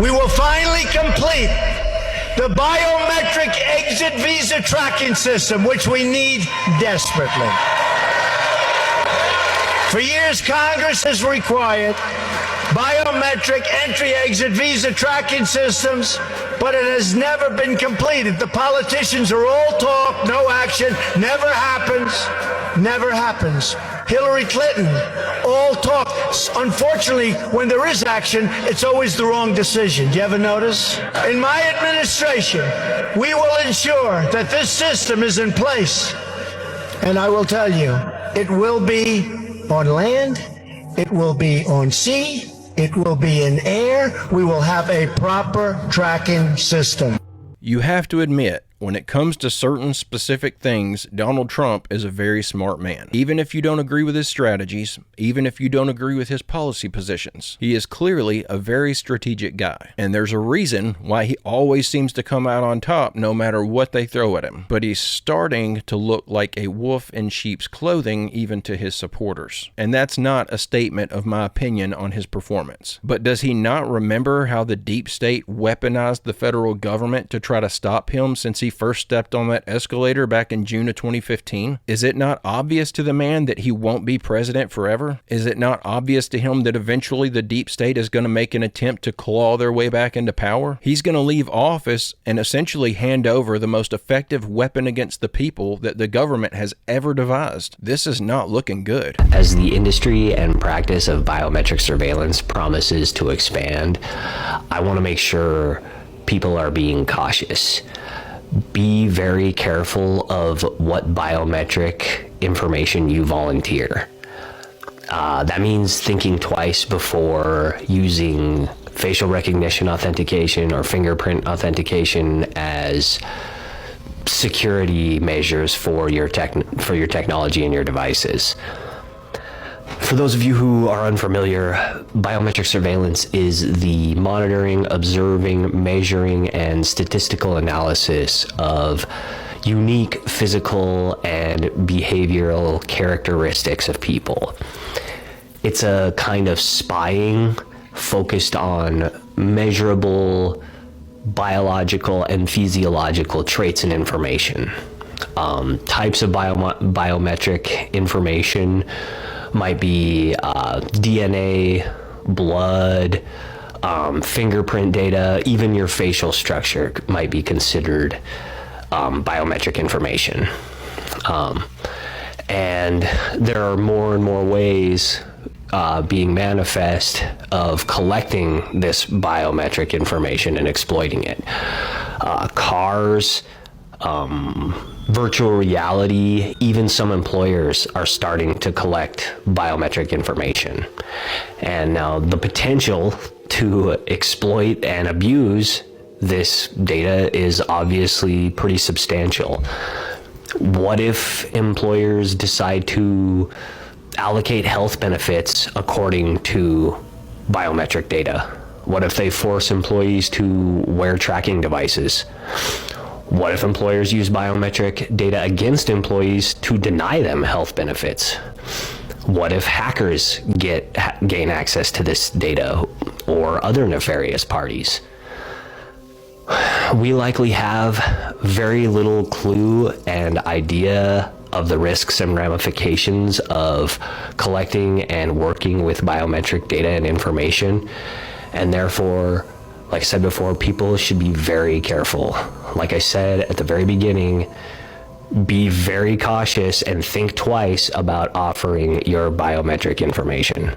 we will finally complete the biometric exit visa tracking system, which we need desperately. For years, Congress has required biometric entry-exit visa tracking systems, but it has never been completed. The politicians are all talk, no action, never happens, never happens. Hillary Clinton, all talk. Unfortunately, when there is action, it's always the wrong decision. Do you ever notice? In my administration, we will ensure that this system is in place. And I will tell you, it will be on land, it will be on sea, it will be in air. We will have a proper tracking system. You have to admit, when it comes to certain specific things, Donald Trump is a very smart man. Even if you don't agree with his strategies, even if you don't agree with his policy positions, he is clearly a very strategic guy. And there's a reason why he always seems to come out on top no matter what they throw at him. But he's starting to look like a wolf in sheep's clothing even to his supporters. And that's not a statement of my opinion on his performance. But does he not remember how the deep state weaponized the federal government to try to stop him since he first stepped on that escalator back in June of 2015? Is it not obvious to the man that he won't be president forever? Is it not obvious to him that eventually the deep state is going to make an attempt to claw their way back into power? He's going to leave office and essentially hand over the most effective weapon against the people that the government has ever devised. This is not looking good. As the industry and practice of biometric surveillance promises to expand, I want to make sure people are being cautious. Be very careful of what biometric information you volunteer. That means thinking twice before using facial recognition authentication or fingerprint authentication as security measures for your technology and your devices. For those of you who are unfamiliar, biometric surveillance is the monitoring, observing, measuring, and statistical analysis of unique physical and behavioral characteristics of people. It's a kind of spying focused on measurable biological and physiological traits and information. Types of biometric information might be DNA, blood, fingerprint data, even your facial structure might be considered biometric information. And there are more and more ways being manifest of collecting this biometric information and exploiting it. Cars, virtual reality, even some employers are starting to collect biometric information. And now the potential to exploit and abuse this data is obviously pretty substantial. What if employers decide to allocate health benefits according to biometric data? What if they force employees to wear tracking devices? What if employers use biometric data against employees to deny them health benefits? What if hackers gain access to this data or other nefarious parties? We likely have very little clue and idea of the risks and ramifications of collecting and working with biometric data and information, and therefore, like I said before, people should be very careful. Like I said at the very beginning, be very cautious and think twice about offering your biometric information.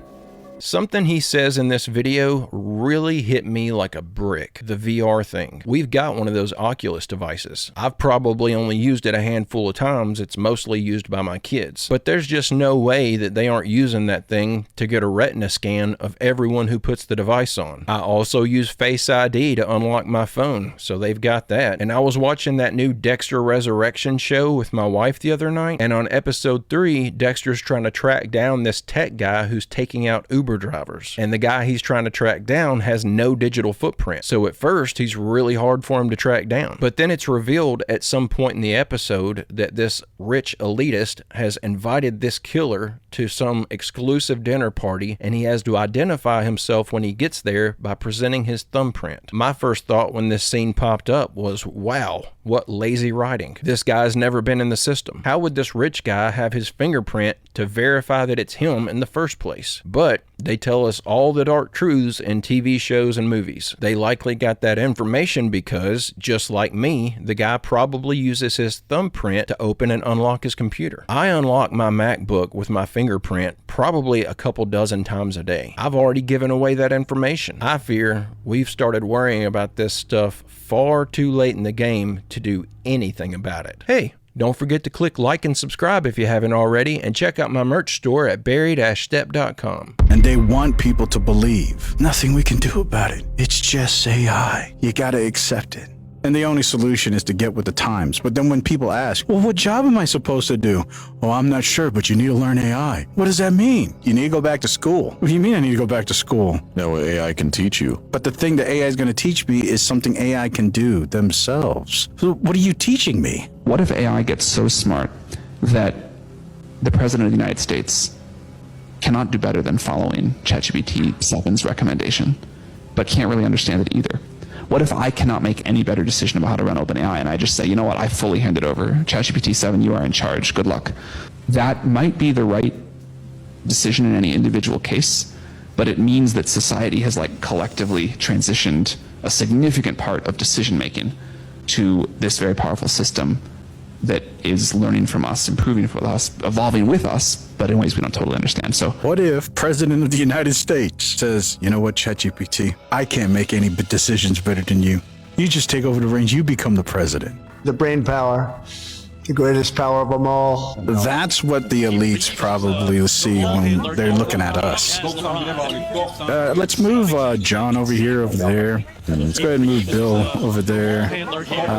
Something he says in this video really hit me like a brick. The VR thing. We've got one of those Oculus devices. I've probably only used it a handful of times. It's mostly used by my kids. But there's just no way that they aren't using that thing to get a retina scan of everyone who puts the device on. I also use Face ID to unlock my phone, so they've got that. And I was watching that new Dexter Resurrection show with my wife the other night, and on episode 3, Dexter's trying to track down this tech guy who's taking out Uber Uber drivers. And the guy he's trying to track down has no digital footprint. So at first, he's really hard for him to track down. But then it's revealed at some point in the episode that this rich elitist has invited this killer to some exclusive dinner party, and he has to identify himself when he gets there by presenting his thumbprint. My first thought when this scene popped up was, wow, what lazy writing. This guy's never been in the system. How would this rich guy have his fingerprint to verify that it's him in the first place? But they tell us all the dark truths in TV shows and movies. They likely got that information because, just like me, the guy probably uses his thumbprint to open and unlock his computer. I unlock my MacBook with my fingerprint probably a couple dozen times a day. I've already given away that information. I fear we've started worrying about this stuff far too late in the game to do anything about it. Hey, don't forget to click like and subscribe if you haven't already, and check out my merch store at barry-stepp.com. And they want people to believe. Nothing we can do about it. It's just AI. You gotta accept it. And the only solution is to get with the times. But then when people ask, well, what job am I supposed to do? Oh, I'm not sure, but you need to learn AI. What does that mean? You need to go back to school. What do you mean I need to go back to school? No, AI can teach you. But the thing that AI is going to teach me is something AI can do themselves. So what are you teaching me? What if AI gets so smart that the President of the United States cannot do better than following ChatGPT 7's recommendation, but can't really understand it either? What if I cannot make any better decision about how to run OpenAI and I just say, you know what, I fully hand it over. ChatGPT 7, you are in charge. Good luck. That might be the right decision in any individual case, but it means that society has collectively transitioned a significant part of decision making to this very powerful system that is learning from us, improving with us, evolving with us, but in ways we don't totally understand. So what if President of the United States says, you know what, ChatGPT, I can't make any decisions better than you. You just take over the reins, you become the president. The brain power, the greatest power of them all. That's what the elites probably will see when they're looking at us. Let's move John over here, over there. Let's go ahead and move Bill over there.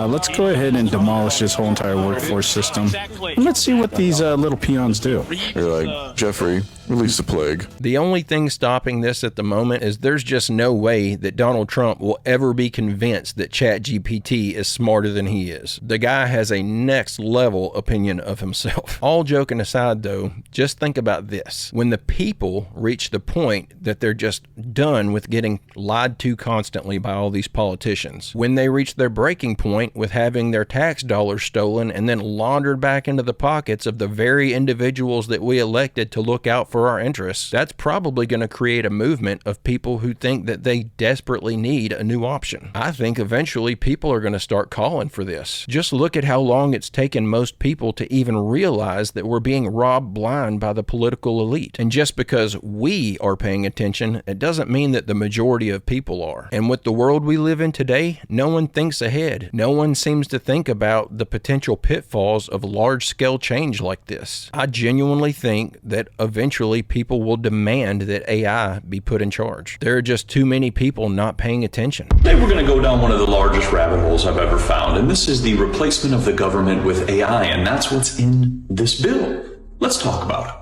Let's go ahead and demolish this whole entire workforce system. And let's see what these little peons do. You're like, Jeffrey, release the plague. The only thing stopping this at the moment is there's just no way that Donald Trump will ever be convinced that ChatGPT is smarter than he is. The guy has a next level opinion of himself. All joking aside though, just think about this. When the people reach the point that they're just done with getting lied to constantly by all these politicians, when they reach their breaking point with having their tax dollars stolen and then laundered back into the pockets of the very individuals that we elected to look out for our interests, that's probably going to create a movement of people who think that they desperately need a new option. I think eventually people are going to start calling for this. Just look at how long it's taken most people to even realize that we're being robbed blind by the political elite. And just because we are paying attention, it doesn't mean that the majority of people are. And with the world we live in today, no one thinks ahead. No one seems to think about the potential pitfalls of large-scale change like this. I genuinely think that eventually people will demand that AI be put in charge. There are just too many people not paying attention. Today we're going to go down one of the largest rabbit holes I've ever found, and this is the replacement of the government with AI, and that's what's in this bill. Let's talk about it.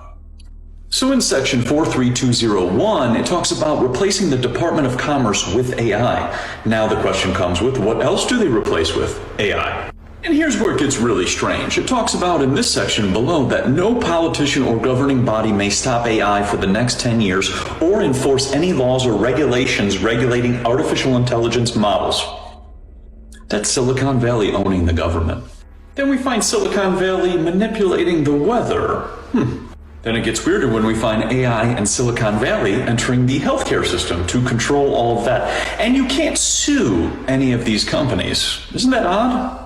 So in section 43201, it talks about replacing the Department of Commerce with AI. Now the question comes with, what else do they replace with? AI. And here's where it gets really strange. It talks about in this section below that no politician or governing body may stop AI for the next 10 years or enforce any laws or regulations regulating artificial intelligence models. That's Silicon Valley owning the government. Then we find Silicon Valley manipulating the weather. Then it gets weirder when we find AI and Silicon Valley entering the healthcare system to control all of that. And you can't sue any of these companies. Isn't that odd?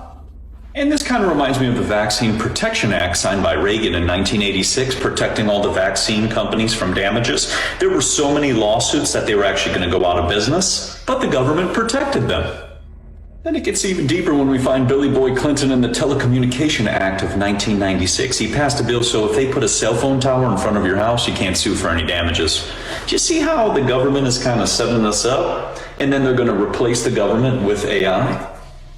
And this kind of reminds me of the Vaccine Protection Act signed by Reagan in 1986, protecting all the vaccine companies from damages. There were so many lawsuits that they were actually going to go out of business, but the government protected them. Then it gets even deeper when we find Billy Boy Clinton in the Telecommunication Act of 1996. He passed a bill so if they put a cell phone tower in front of your house, you can't sue for any damages. Do you see how the government is kind of setting us up? And then they're going to replace the government with AI?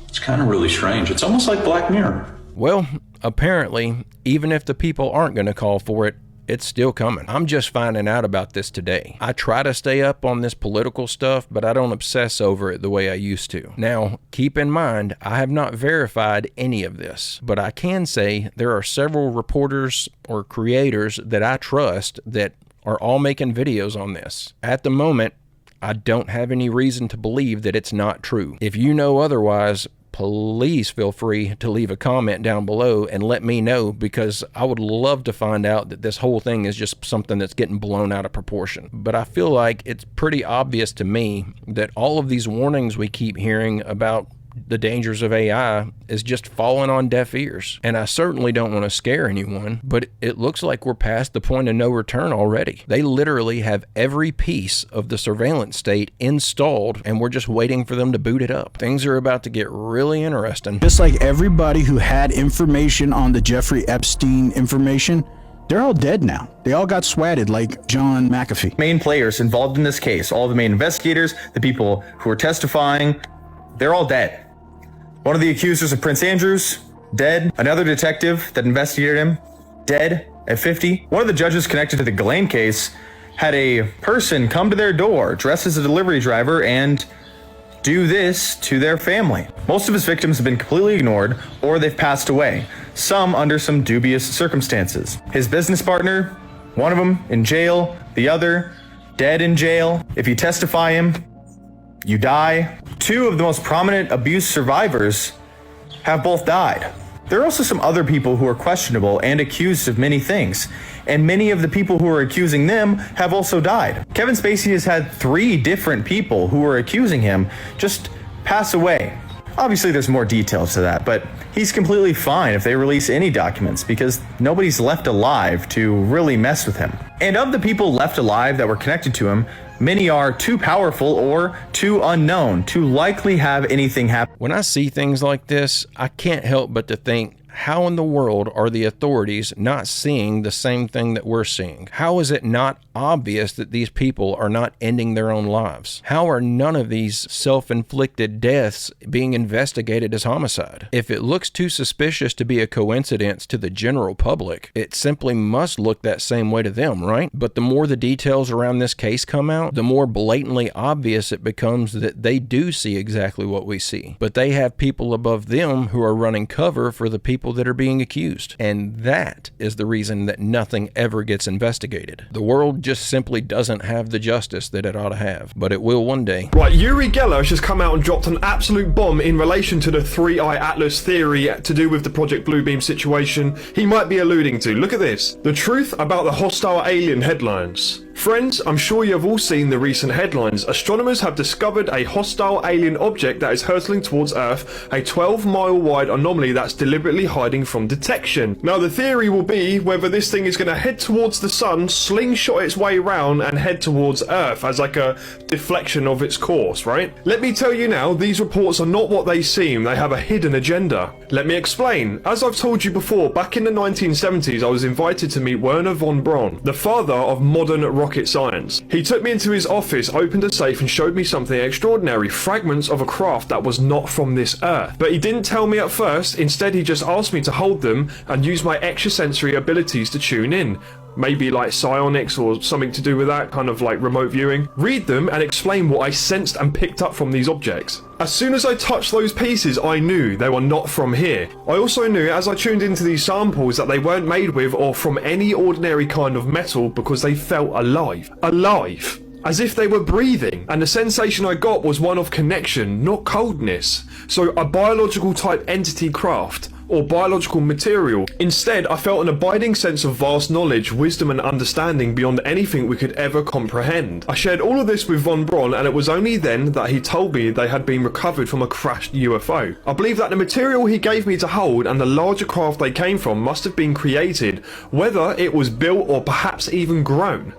It's kind of really strange. It's almost like Black Mirror. Well, apparently, even if the people aren't going to call for it, It's still coming. I'm just finding out about this today. I try to stay up on this political stuff, but I don't obsess over it the way I used to. Now, keep in mind, I have not verified any of this, but I can say there are several reporters or creators that I trust that are all making videos on this. At the moment, I don't have any reason to believe that it's not true. If you know otherwise, please feel free to leave a comment down below and let me know, because I would love to find out that this whole thing is just something that's getting blown out of proportion. But I feel like it's pretty obvious to me that all of these warnings we keep hearing about the dangers of AI is just falling on deaf ears. And I certainly don't want to scare anyone, but it looks like we're past the point of no return already. They literally have every piece of the surveillance state installed, and we're just waiting for them to boot it up. Things are about to get really interesting. Just like everybody who had information on the Jeffrey Epstein information, they're all dead now. They all got swatted like John McAfee. Main players involved in this case, all the main investigators, the people who were testifying, they're all dead. One of the accusers of Prince Andrews, dead. Another detective that investigated him, dead at 50. One of the judges connected to the Ghislaine case had a person come to their door dressed as a delivery driver and do this to their family. Most of his victims have been completely ignored, or they've passed away, some under some dubious circumstances. His business partner, one of them in jail, the other dead in jail. If you testify him, you die. Two of the most prominent abuse survivors have both died. There are also some other people who are questionable and accused of many things, and many of the people who are accusing them have also died. Kevin Spacey has had 3 different people who were accusing him just pass away. Obviously there's more details to that, but he's completely fine if they release any documents because nobody's left alive to really mess with him. And of the people left alive that were connected to him, many are too powerful or too unknown to likely have anything happen. When I see things like this, I can't help but to think, how in the world are the authorities not seeing the same thing that we're seeing? How is it not obvious that these people are not ending their own lives? How are none of these self-inflicted deaths being investigated as homicide? If it looks too suspicious to be a coincidence to the general public, it simply must look that same way to them, right? But the more the details around this case come out, the more blatantly obvious it becomes that they do see exactly what we see. But they have people above them who are running cover for the people that are being accused. And that is the reason that nothing ever gets investigated. The world just simply doesn't have the justice that it ought to have, but it will one day. Right, Uri Geller has just come out and dropped an absolute bomb in relation to the 3-Eye Atlas theory to do with the Project Bluebeam situation he might be alluding to. Look at this. The truth about the hostile alien headlines. Friends, I'm sure you have all seen the recent headlines. Astronomers have discovered a hostile alien object that is hurtling towards Earth, a 12-mile wide anomaly that's deliberately hiding from detection. Now, the theory will be whether this thing is going to head towards the sun, slingshot its way around, and head towards Earth as like a deflection of its course, right? Let me tell you now, these reports are not what they seem. They have a hidden agenda. Let me explain. As I've told you before, back in the 1970s, I was invited to meet Wernher von Braun, the father of modern rocket science. He took me into his office, opened a safe and showed me something extraordinary, fragments of a craft that was not from this Earth. But he didn't tell me at first, instead he just asked me to hold them and use my extrasensory abilities to tune in. Maybe like psionics or something to do with that, kind of like remote viewing. Read them and explain what I sensed and picked up from these objects. As soon as I touched those pieces, I knew they were not from here. I also knew as I tuned into these samples that they weren't made with or from any ordinary kind of metal because they felt alive. Alive! As if they were breathing, and the sensation I got was one of connection, not coldness. So a biological type entity craft, or biological material. Instead, I felt an abiding sense of vast knowledge, wisdom and understanding beyond anything we could ever comprehend. I shared all of this with von Braun, and it was only then that he told me they had been recovered from a crashed UFO. I believe that the material he gave me to hold and the larger craft they came from must have been created, whether it was built or perhaps even grown.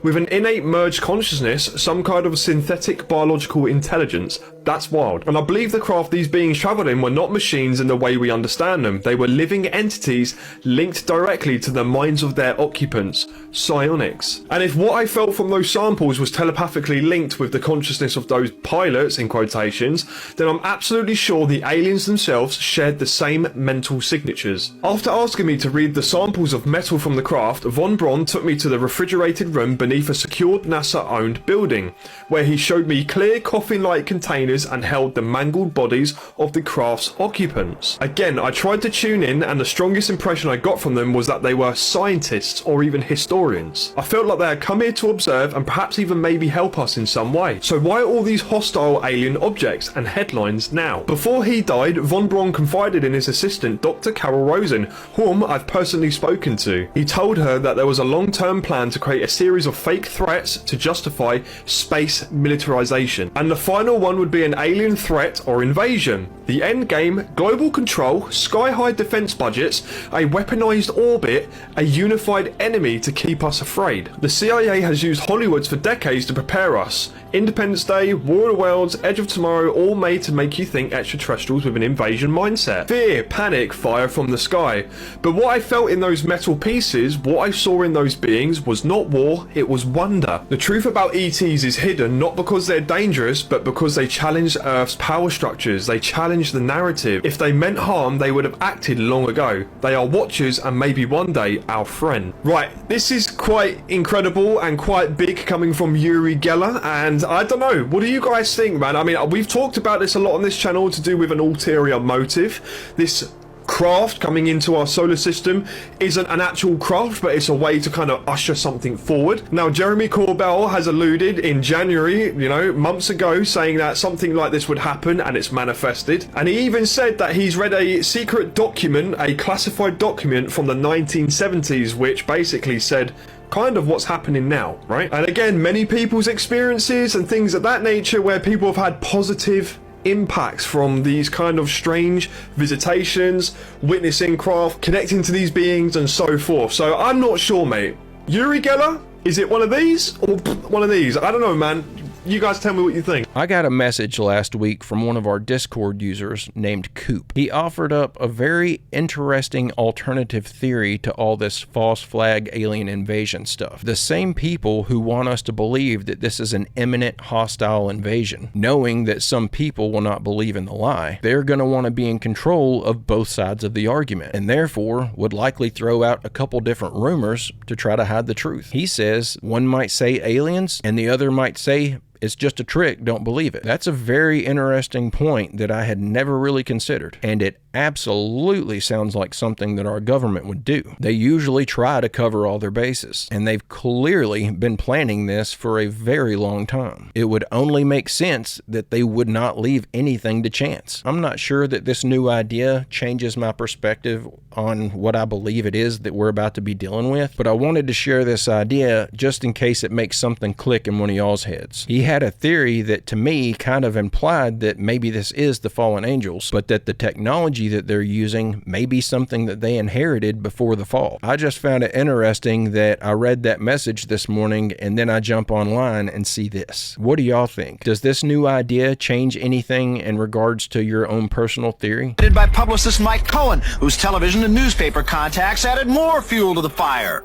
with an innate merged consciousness, some kind of synthetic biological intelligence. That's wild. And I believe the craft these beings travelled in were not machines in the way we understand them. They were living entities linked directly to the minds of their occupants, psionics. And if what I felt from those samples was telepathically linked with the consciousness of those pilots, in quotations, then I'm absolutely sure the aliens themselves shared the same mental signatures. After asking me to read the samples of metal from the craft, Von Braun took me to the refrigerated room beneath a secured NASA-owned building, where he showed me clear coffin-like containers and held the mangled bodies of the craft's occupants. Again, I tried to tune in, and the strongest impression I got from them was that they were scientists or even historians. I felt like they had come here to observe and perhaps even maybe help us in some way. So why all these hostile alien objects and headlines now? Before he died, Von Braun confided in his assistant, Dr. Carol Rosen, whom I've personally spoken to. He told her that there was a long-term plan to create a series of fake threats to justify space militarization, and the final one would be an alien threat or invasion. The end game: global control, sky-high defense budgets, a weaponized orbit, a unified enemy to keep us afraid. The CIA has used Hollywoods for decades to prepare us. Independence Day, War of the Worlds, Edge of Tomorrow, all made to make you think extraterrestrials with an invasion mindset. Fear, panic, fire from the sky. But what I felt in those metal pieces, what I saw in those beings, was not war, it was wonder. The truth about ETs is hidden not because they're dangerous, but because they challenge Earth's power structures. They challenge the narrative. If they meant harm, they would have acted long ago. They are watchers and maybe one day our friend. Right, this is quite incredible and quite big coming from Uri Geller, and I don't know, what do you guys think, man? I mean, we've talked about this a lot on this channel to do with an ulterior motive. This craft coming into our solar system isn't an actual craft, but it's a way to kind of usher something forward. Now, Jeremy Corbell has alluded in January, months ago, saying that something like this would happen, and it's manifested. And he even said that he's read a secret document, a classified document from the 1970s, which basically said kind of what's happening now, right? And again, many people's experiences and things of that nature where people have had positive impacts from these kind of strange visitations, witnessing craft, connecting to these beings and so forth. So I'm not sure, mate. Uri Geller, is it one of these or one of these? I don't know, man. You guys tell me what you think. I got a message last week from one of our Discord users named Coop. He offered up a very interesting alternative theory to all this false flag alien invasion stuff. The same people who want us to believe that this is an imminent hostile invasion, knowing that some people will not believe in the lie, they're going to want to be in control of both sides of the argument, and therefore would likely throw out a couple different rumors to try to hide the truth. He says one might say aliens and the other might say it's just a trick, don't believe it. That's a very interesting point that I had never really considered, and it absolutely sounds like something that our government would do. They usually try to cover all their bases, and they've clearly been planning this for a very long time. It would only make sense that they would not leave anything to chance. I'm not sure that this new idea changes my perspective on what I believe it is that we're about to be dealing with, but I wanted to share this idea just in case it makes something click in one of y'all's heads. He had a theory that to me kind of implied that maybe this is the fallen angels, but that the technology that they're using may be something that they inherited before the fall. I just found it interesting that I read that message this morning and then I jump online and see this. What do y'all think? Does this new idea change anything in regards to your own personal theory? By publicist Mike Cohen, whose television and newspaper contacts added more fuel to the fire.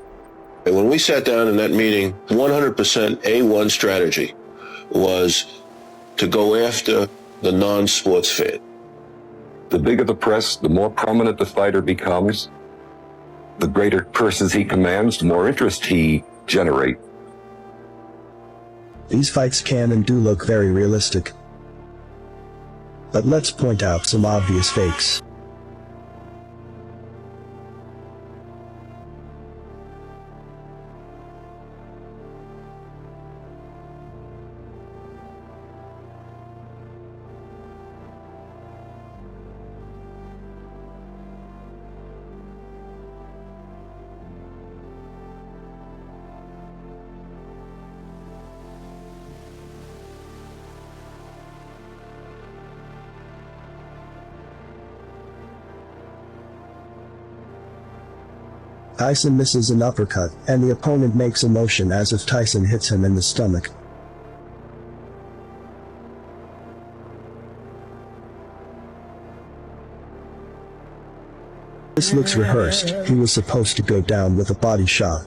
And when we sat down in that meeting, 100% A1 strategy was to go after the non-sports fan. The bigger the press, the more prominent the fighter becomes, the greater purses he commands, the more interest he generates. These fights can and do look very realistic. But let's point out some obvious fakes. Tyson misses an uppercut, and the opponent makes a motion as if Tyson hits him in the stomach. This looks rehearsed. He was supposed to go down with a body shot.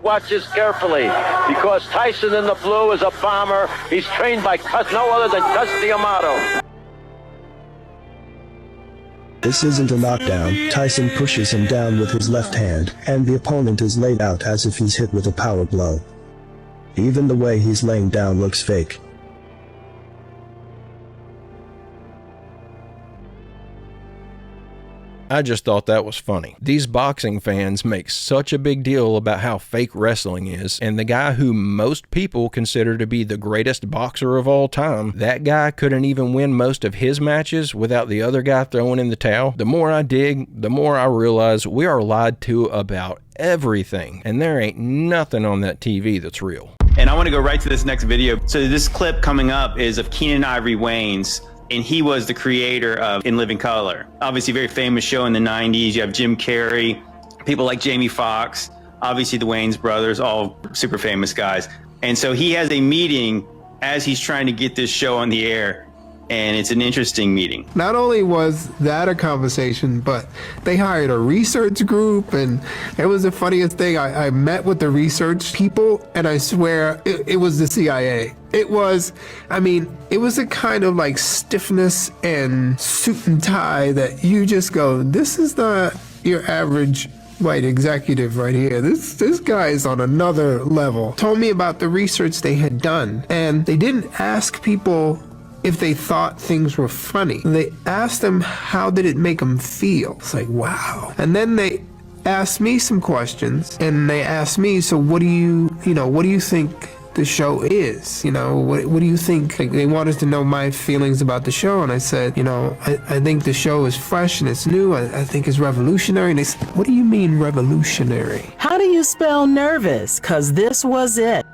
Watch this carefully, because Tyson in the blue is a bomber. He's trained by no other than Dusty Amato. This isn't a knockdown. Tyson pushes him down with his left hand, and the opponent is laid out as if he's hit with a power blow. Even the way he's laying down looks fake. I just thought that was funny. These boxing fans make such a big deal about how fake wrestling is, and the guy who most people consider to be the greatest boxer of all time, that guy couldn't even win most of his matches without the other guy throwing in the towel. The more I dig, the more I realize we are lied to about everything, and there ain't nothing on that TV that's real. And I want to go right to this next video. So this clip coming up is of Keenan Ivory Wayans, and he was the creator of In Living Color. Obviously, very famous show in the 90s. You have Jim Carrey, people like Jamie Foxx, obviously the Wayans brothers, all super famous guys. And so he has a meeting as he's trying to get this show on the air, and it's an interesting meeting. Not only was that a conversation, but they hired a research group, and it was the funniest thing. I met with the research people, and I swear it was the CIA. It was a kind of like stiffness and suit and tie that you just go, this is not your average white executive right here. This guy is on another level. Told me about the research they had done, and they didn't ask people if they thought things were funny. They asked them, how did it make them feel? It's like, wow. And then they asked me some questions, and they asked me, so what do you think the show is? What do you think? Like, they wanted to know my feelings about the show, and I said, I think the show is fresh and it's new. I think it's revolutionary. And they said, what do you mean revolutionary? How do you spell nervous? 'Cause this was it.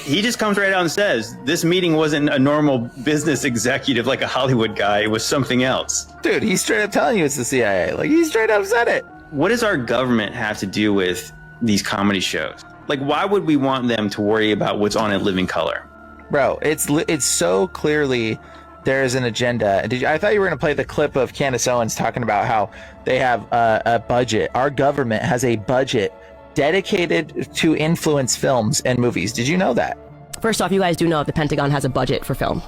He just comes right out and says, this meeting wasn't a normal business executive like a Hollywood guy. It was something else. Dude, he's straight up telling you it's the CIA. Like, he straight up said it. What does our government have to do with these comedy shows? Like, why would we want them to worry about what's on In Living Color? Bro, it's so clearly there's an agenda. I thought you were going to play the clip of Candace Owens talking about how they have a budget. Our government has a budget dedicated to influence films and movies. Did you know that? First off, you guys do know the Pentagon has a budget for film.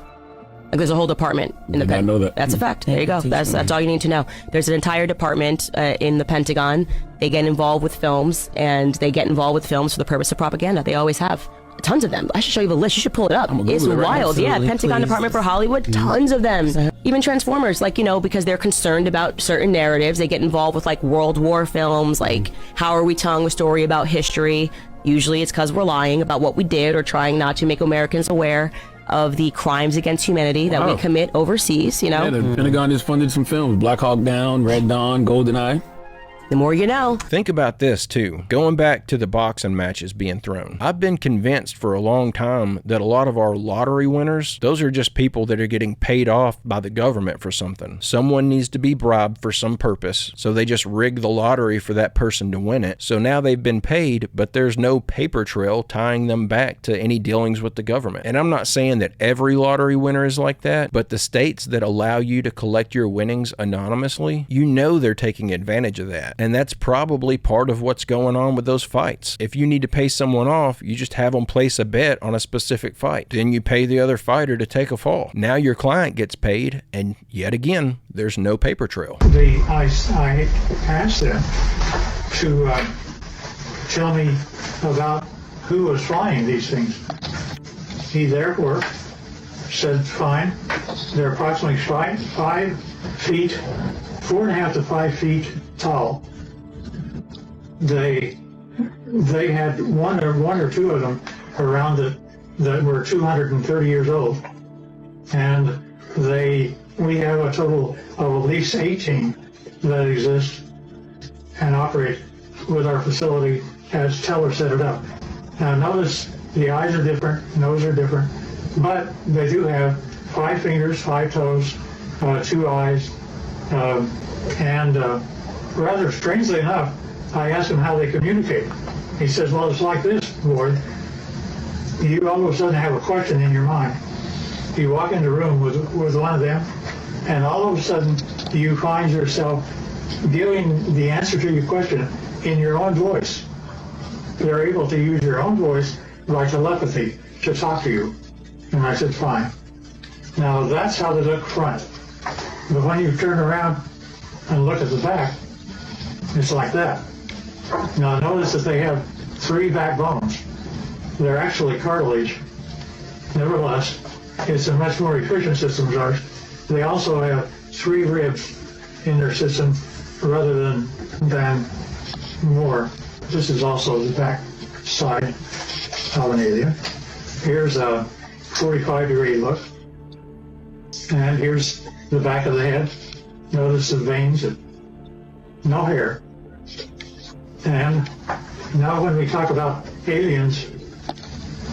Like, there's a whole department in the Pentagon. I know that. That's a fact. There you go. That's all you need to know. There's an entire department in the Pentagon. They get involved with films, and they get involved with films for the purpose of propaganda. They always have. Tons of them. I should show you the list. You should pull it up. It's wild. Yeah, Pentagon Department for Hollywood, tons of them. Even Transformers, because they're concerned about certain narratives. They get involved with like World War films, like how are we telling a story about history? Usually it's because we're lying about what we did or trying not to make Americans aware of the crimes against humanity that we commit overseas, Yeah, the Pentagon just funded some films. Black Hawk Down, Red Dawn, GoldenEye. The more you know. Think about this too. Going back to the boxing matches being thrown. I've been convinced for a long time that a lot of our lottery winners, those are just people that are getting paid off by the government for something. Someone needs to be bribed for some purpose, so they just rig the lottery for that person to win it. So now they've been paid, but there's no paper trail tying them back to any dealings with the government. And I'm not saying that every lottery winner is like that, but the states that allow you to collect your winnings anonymously, they're taking advantage of that. And that's probably part of what's going on with those fights. If you need to pay someone off, you just have them place a bet on a specific fight. Then you pay the other fighter to take a fall. Now your client gets paid, and yet again, there's no paper trail. I asked them to tell me about who was flying these things. He therefore said, fine, they're approximately 5 feet, 4.5 to 5 feet tall. They had one or two of them around that were 230 years old, and we have a total of at least 18 that exist and operate with our facility as Teller set it up. Now notice the eyes are different, nose are different, but they do have 5 fingers, 5 toes, 2 eyes, and rather strangely enough, I asked him how they communicate. He says, well, it's like this, boy. You all of a sudden have a question in your mind. You walk in the room with one of them, and all of a sudden you find yourself giving the answer to your question in your own voice. They're able to use your own voice by telepathy to talk to you. And I said, fine. Now that's how they look front. But when you turn around and look at the back, it's like that. Now notice that they have 3 backbones. They're actually cartilage. Nevertheless, it's a much more efficient system as ours. They also have 3 ribs in their system rather than more. This is also the back side of an alien. Here's a 45-degree look. And here's the back of the head. Notice the veins, no hair. And now when we talk about aliens,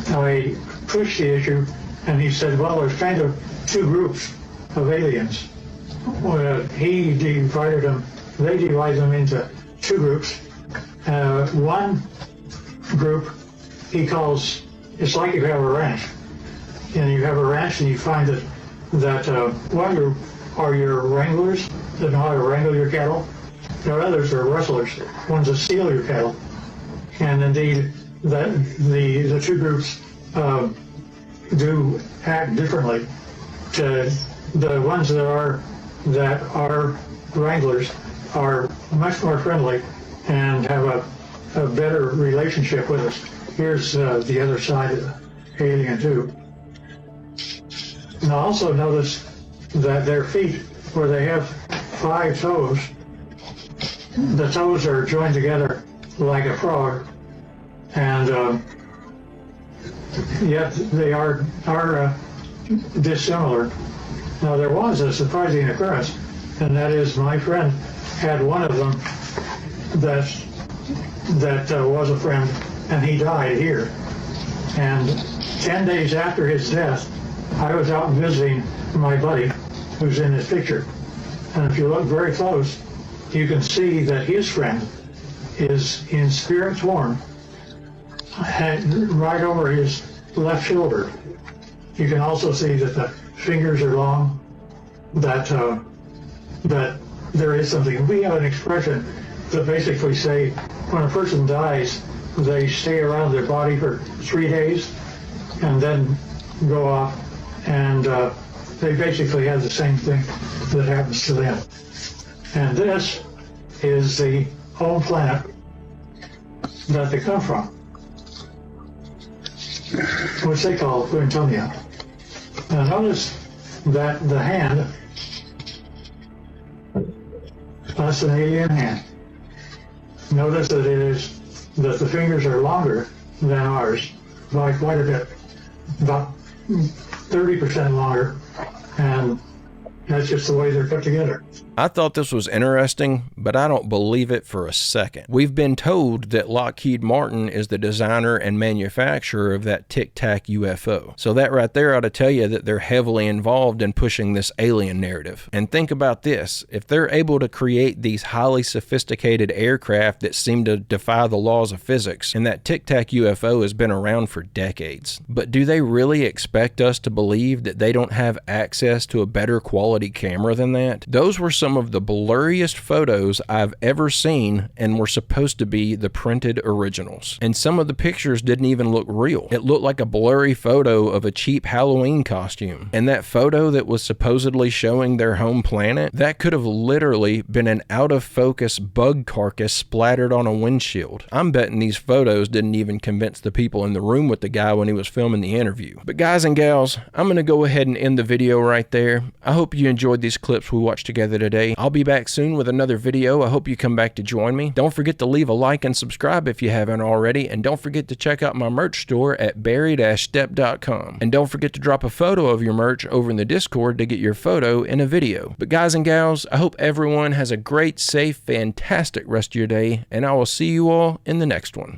I pushed the issue, and he said, well, there's kind of 2 groups of aliens. Well, he divided them, they divide them into 2 groups. One group he calls, it's like you have a ranch. And you have a ranch and you find that one group are your wranglers that know how to wrangle your cattle. There are others are rustlers, ones that steal your cattle. And indeed, the 2 groups do act differently. The ones that are wranglers are much more friendly and have a better relationship with us. Here's the other side of the alien too. Now also notice that their feet, where they have 5 toes, the toes are joined together like a frog, and yet they are dissimilar. Now there was a surprising occurrence, and that is my friend had one of them that was a friend, and he died here. And 10 days after his death, I was out visiting my buddy who's in this picture. And if you look very close, you can see that his friend is in spirit form right over his left shoulder. You can also see that the fingers are long, that there is something. We have an expression that basically say when a person dies, they stay around their body for 3 days and then go off, and they basically have the same thing that happens to them. And this is the home planet that they come from, which they call Quintonia. Now notice that the hand, that's an alien hand. Notice that the fingers are longer than ours by quite a bit, about 30% longer, and that's just the way they're put together. I thought this was interesting, but I don't believe it for a second. We've been told that Lockheed Martin is the designer and manufacturer of that Tic Tac UFO. So that right there ought to tell you that they're heavily involved in pushing this alien narrative. And think about this, if they're able to create these highly sophisticated aircraft that seem to defy the laws of physics, and that Tic Tac UFO has been around for decades, but do they really expect us to believe that they don't have access to a better quality camera than that? Those were some of the blurriest photos I've ever seen, and were supposed to be the printed originals. And some of the pictures didn't even look real. It looked like a blurry photo of a cheap Halloween costume. And that photo that was supposedly showing their home planet, that could have literally been an out of focus bug carcass splattered on a windshield. I'm betting these photos didn't even convince the people in the room with the guy when he was filming the interview. But guys and gals, I'm gonna go ahead and end the video right there. I hope you enjoyed these clips we watched together today. I'll be back soon with another video. I hope you come back to join me. Don't forget to leave a like and subscribe if you haven't already, and don't forget to check out my merch store at barry-stepp.com. And don't forget to drop a photo of your merch over in the Discord to get your photo in a video. But guys and gals, I hope everyone has a great, safe, fantastic rest of your day, and I will see you all in the next one.